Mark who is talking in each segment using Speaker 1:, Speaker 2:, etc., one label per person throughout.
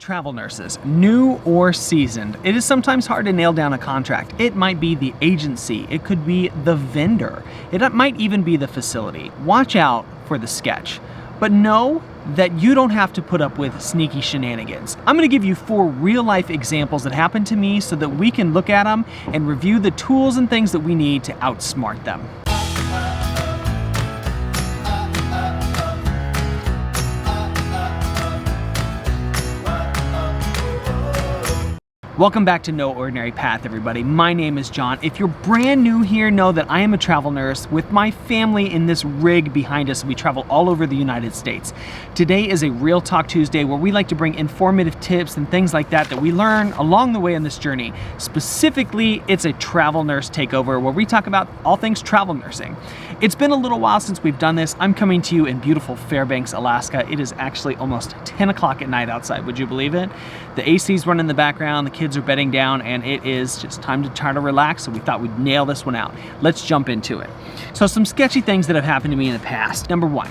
Speaker 1: Travel nurses, new or seasoned, it is sometimes hard to nail down a contract. It might be the agency, it could be the vendor, it might even be the facility. Watch out for the sketch, but know that you don't have to put up with sneaky shenanigans. I'm going to give you 4 real-life examples that happened to me so that we can look at them and review the tools and things that we need to outsmart them. Welcome back to No Ordinary Path, everybody. My name is John. If you're brand new here, know that I am a travel nurse with my family in this rig behind us. We travel all over the United States. Today is a Real Talk Tuesday where we like to bring informative tips and things like that we learn along the way on this journey. Specifically, it's a travel nurse takeover where we talk about all things travel nursing. It's been a little while since we've done this. I'm coming to you in beautiful Fairbanks, Alaska. It is actually almost 10 o'clock at night outside. Would you believe it? The AC's running in the background, the kids are bedding down, and it is just time to try to relax, so we thought we'd nail this one out. Let's jump into it. So some sketchy things that have happened to me in the past. Number 1,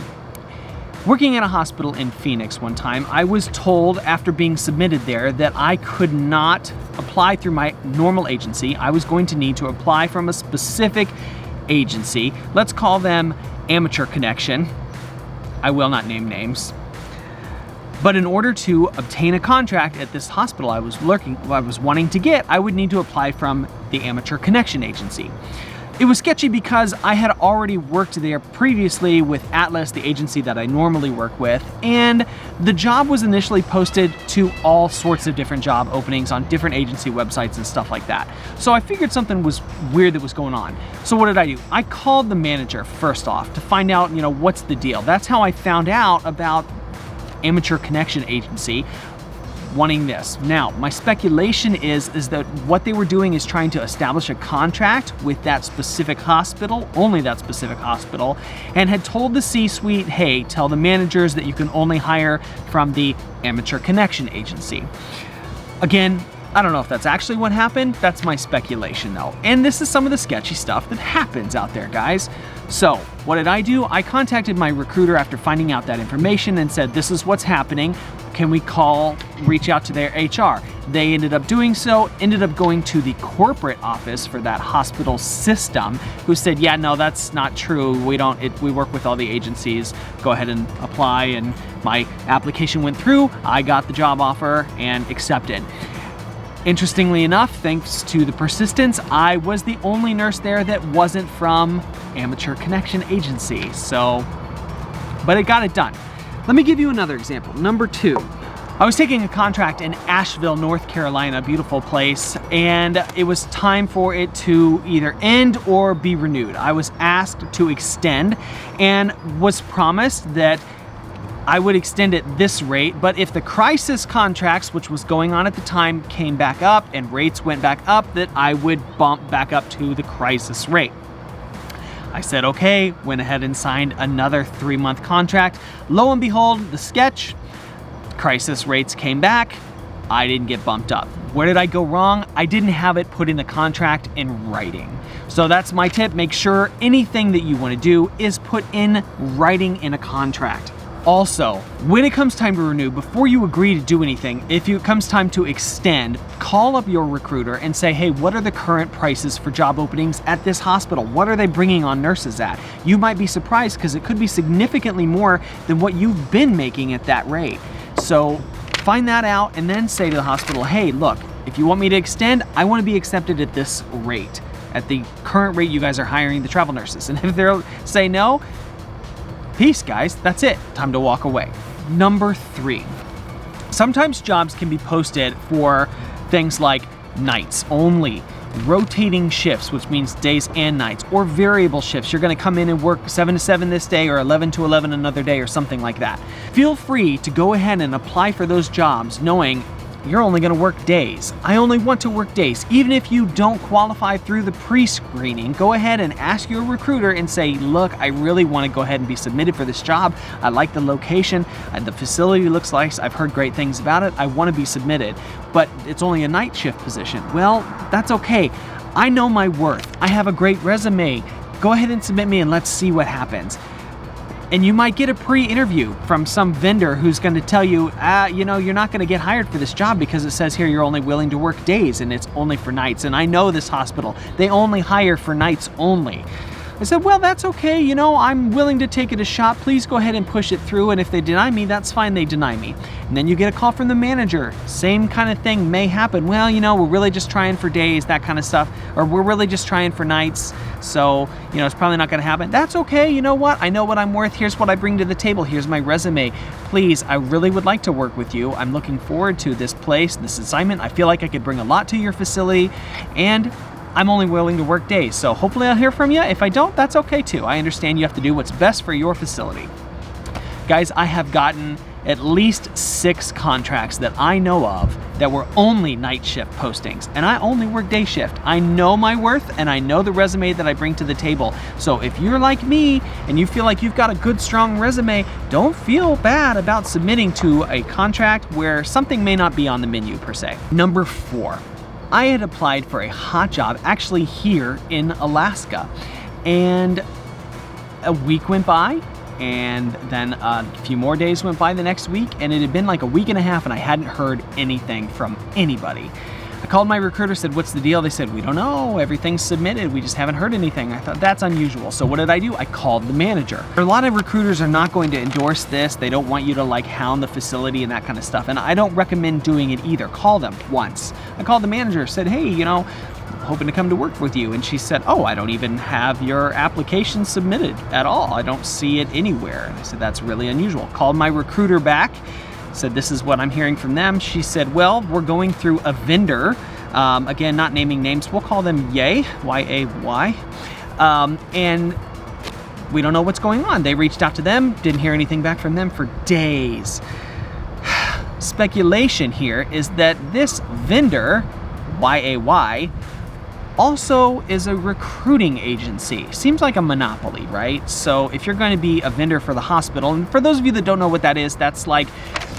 Speaker 1: working at a hospital in Phoenix one time, I was told after being submitted there that I could not apply through my normal agency. I was going to need to apply from a specific agency. Let's call them Amateur Connection. I will not name names. But in order to obtain a contract at this hospital I was wanting to get, I would need to apply from the Amateur Connection agency. It was sketchy because I had already worked there previously with Atlas, the agency that I normally work with, and the job was initially posted to all sorts of different job openings on different agency websites and stuff like that. So I figured something was weird that was going on. So what did I do? I called the manager first off to find out, what's the deal. That's how I found out about Amateur Connection agency wanting this. Now, my speculation is that what they were doing is trying to establish a contract with that specific hospital, only that specific hospital, and had told the C-suite, hey, tell the managers that you can only hire from the Amateur Connection agency. Again, I don't know if that's actually what happened. That's my speculation though. And this is some of the sketchy stuff that happens out there, guys. So what did I do? I contacted my recruiter after finding out that information and said, this is what's happening. Can we reach out to their HR? They ended up doing so, ended up going to the corporate office for that hospital system, who said, yeah, no, that's not true. We work with all the agencies. Go ahead and apply. And my application went through. I got the job offer and accepted. Interestingly enough, thanks to the persistence, I was the only nurse there that wasn't from Amateur Connection agency. But it got it done. Let me give you another example. Number 2, I was taking a contract in Asheville, North Carolina, beautiful place, and it was time for it to either end or be renewed. I was asked to extend and was promised that I would extend at this rate, but if the crisis contracts, which was going on at the time, came back up and rates went back up, that I would bump back up to the crisis rate. I said, okay, went ahead and signed another 3-month contract. Lo and behold, the sketch, crisis rates came back. I didn't get bumped up. Where did I go wrong? I didn't have it put in the contract in writing. So that's my tip. Make sure anything that you want to do is put in writing in a contract. Also, when it comes time to renew, before you agree to do anything, if it comes time to extend, call up your recruiter and say, hey, what are the current prices for job openings at this hospital? What are they bringing on nurses at? You might be surprised because it could be significantly more than what you've been making at that rate. So find that out and then say to the hospital, hey, look, if you want me to extend, I want to be accepted at this rate, at the current rate you guys are hiring the travel nurses. And if they'll say no, peace, guys. That's it. Time to walk away. Number 3. Sometimes jobs can be posted for things like nights only, rotating shifts, which means days and nights, or variable shifts. You're going to come in and work 7 to 7 this day or 11 to 11 another day or something like that. Feel free to go ahead and apply for those jobs knowing you're only going to work days. I only want to work days. Even if you don't qualify through the pre-screening, go ahead and ask your recruiter and say, look, I really want to go ahead and be submitted for this job. I like the location. The facility looks nice. I've heard great things about it. I want to be submitted, but it's only a night shift position. Well, that's okay. I know my worth. I have a great resume. Go ahead and submit me and let's see what happens. And you might get a pre-interview from some vendor who's going to tell you, you know, you're not going to get hired for this job because it says here you're only willing to work days and it's only for nights. And I know this hospital, they only hire for nights only. I said, well, that's okay. You know, I'm willing to take it a shot. Please go ahead and push it through. And if they deny me, that's fine. They deny me. And then you get a call from the manager. Same kind of thing may happen. Well, you know, we're really just trying for days, that kind of stuff. Or we're really just trying for nights. So, you know, it's probably not going to happen. That's okay. You know what? I know what I'm worth. Here's what I bring to the table. Here's my resume. Please, I really would like to work with you. I'm looking forward to this place, this assignment. I feel like I could bring a lot to your facility. And I'm only willing to work days, so hopefully I'll hear from you. If I don't, that's okay too. I understand you have to do what's best for your facility. Guys, I have gotten at least 6 contracts that I know of that were only night shift postings, and I only work day shift. I know my worth, and I know the resume that I bring to the table. So if you're like me and you feel like you've got a good, strong resume, don't feel bad about submitting to a contract where something may not be on the menu per se. Number 4. I had applied for a hot job actually here in Alaska, and a week went by, and then a few more days went by the next week, and it had been like a week and a half and I hadn't heard anything from anybody. I called my recruiter, said, what's the deal? They said, we don't know, everything's submitted, we just haven't heard anything. I thought, that's unusual. So what did I do? I called the manager. A lot of recruiters are not going to endorse this. They don't want you to like hound the facility and that kind of stuff. And I don't recommend doing it either. Call them once. I called the manager, said, hey, you know, I'm hoping to come to work with you. And she said, oh, I don't even have your application submitted at all. I don't see it anywhere. And I said, that's really unusual. Called my recruiter back. Said, this is what I'm hearing from them. She said, well, we're going through a vendor. Again, not naming names. We'll call them Yay, Y-A-Y. And we don't know what's going on. They reached out to them, didn't hear anything back from them for days. Speculation here is that this vendor, Y-A-Y, also is a recruiting agency. Seems like a monopoly, right? So if you're going to be a vendor for the hospital, and for those of you that don't know what that is, that's like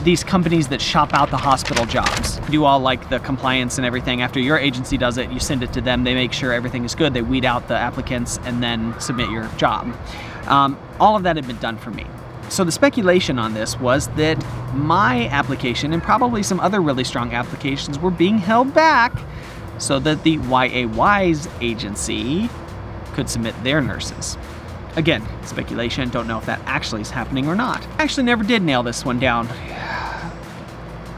Speaker 1: these companies that shop out the hospital jobs. Do all like the compliance and everything. After your agency does it, you send it to them, they make sure everything is good, they weed out the applicants, and then submit your job. All of that had been done for me. So the speculation on this was that my application and probably some other really strong applications were being held back so that the YAY's agency could submit their nurses. Again, speculation, don't know if that actually is happening or not. I actually never did nail this one down.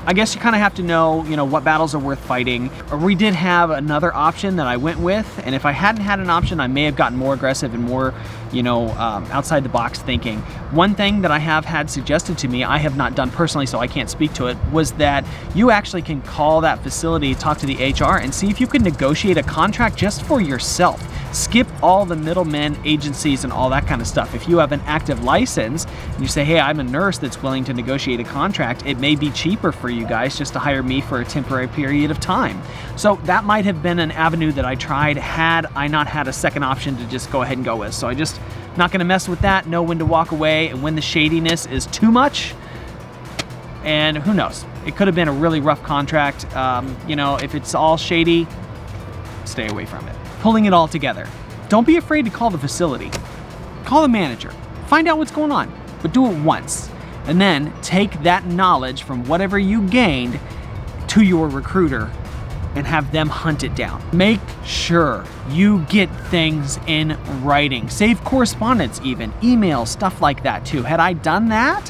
Speaker 1: I guess you kind of have to know, you know, what battles are worth fighting. Or we did have another option that I went with, and if I hadn't had an option, I may have gotten more aggressive and more, you know, outside the box thinking. One thing that I have had suggested to me, I have not done personally, so I can't speak to it, was that you actually can call that facility, talk to the HR, and see if you can negotiate a contract just for yourself. Skip all the middlemen, agencies, and all that kind of stuff. If you have an active license and you say, hey, I'm a nurse that's willing to negotiate a contract, it may be cheaper for you guys just to hire me for a temporary period of time. So that might have been an avenue that I tried had I not had a second option to just go ahead and go with. So I just not gonna mess with that, know when to walk away and when the shadiness is too much. And who knows, it could have been a really rough contract. You know, if it's all shady, stay away from it. Pulling it all together. Don't be afraid to call the facility. Call the manager. Find out what's going on, but do it once. And then take that knowledge from whatever you gained to your recruiter and have them hunt it down. Make sure you get things in writing. Save correspondence even, emails, stuff like that too. Had I done that,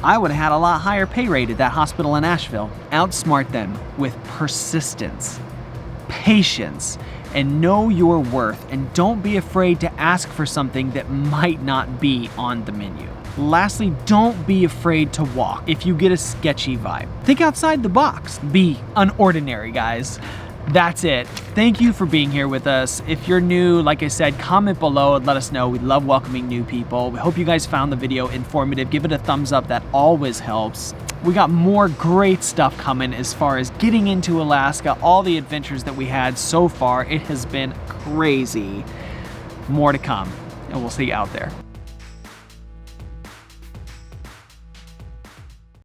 Speaker 1: I would have had a lot higher pay rate at that hospital in Asheville. Outsmart them with persistence, patience, and know your worth, and don't be afraid to ask for something that might not be on the menu. Lastly, don't be afraid to walk if you get a sketchy vibe. Think outside the box. Be unordinary, guys. That's it. Thank you for being here with us. If you're new, like I said, comment below and let us know. We love welcoming new people. We hope you guys found the video informative. Give it a thumbs up, that always helps. We got more great stuff coming as far as getting into Alaska, all the adventures that we had so far. It has been crazy. More to come, and we'll see you out there.